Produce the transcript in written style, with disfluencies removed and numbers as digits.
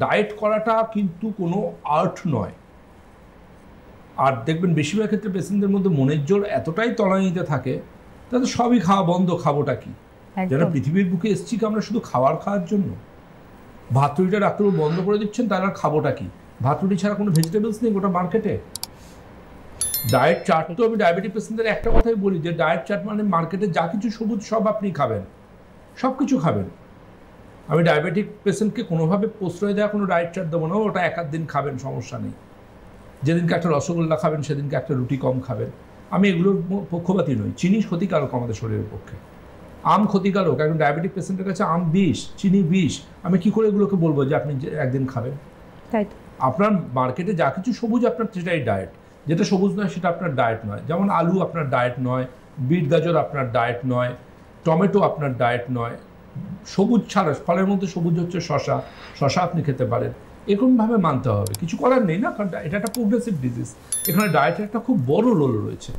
Diet করাটা কিন্তু কোনো আর্ট নয়। আর দেখবেন বেশিরভাগ ক্ষেত্রে পেশেন্টদের মধ্যে মনের জোর এতটাই তলানিতে থাকে, তাদের সবই খাওয়া বন্ধ, খাবোটা কি? যারা পৃথিবীর বুকে এসছি কি আমরা শুধু খাওয়ার জন্য? ভাত রুটিটা ডাক্তারবাবু বন্ধ করে দিচ্ছেন, তার আর খাবোটা কি? ভাত রুটি ছাড়া কোনো ভেজিটেবলস নেই গোটা মার্কেটে। ডায়েট চার্ট তো আমি ডায়াবেটিক পেশেন্টদের একটা কথাই বলি যে ডায়েট চার্ট মানে মার্কেটে যা কিছু সবুজ সব আপনি খাবেন, সব কিছু খাবেন। আমি ডায়াবেটিক পেশেন্টকে কোনোভাবে প্রশ্রয় দেওয়া কোনো ডায়েট চার্ট দেবো না, ওটা এক আধ দিন খাবেন, সমস্যা নেই। যেদিনকে একটা রসগোল্লা খাবেন সেদিনকে একটা রুটি কম খাবেন। আমি এগুলোর পক্ষপাতী নই। চিনি ক্ষতিকারক আমাদের শরীরের পক্ষে, আম ক্ষতিকারক। একজন ডায়াবেটিক পেশেন্টের কাছে আম বিষ, চিনি বিষ, আমি কি করে এগুলোকে বলবো যে আপনি একদিন খাবেন? তাই তো আপনার মার্কেটে যা কিছু সবুজ আপনার সেটাই ডায়েট, যেটা সবুজ নয় সেটা আপনার ডায়েট নয়। যেমন আলু আপনার ডায়েট নয়, বিট গাজর আপনার ডায়েট নয়, টমেটো আপনার ডায়েট নয়। সবুজ ছাড়া ফলের মধ্যে সবুজ হচ্ছে শশা, শশা আপনি খেতে পারেন। এরকমভাবে মানতে হবে, কিছু করার নেই না, কারণ এটা একটা প্রোগ্রেসিভ ডিজিজ। এখানে ডায়েটের একটা খুব বড় রোল রয়েছে।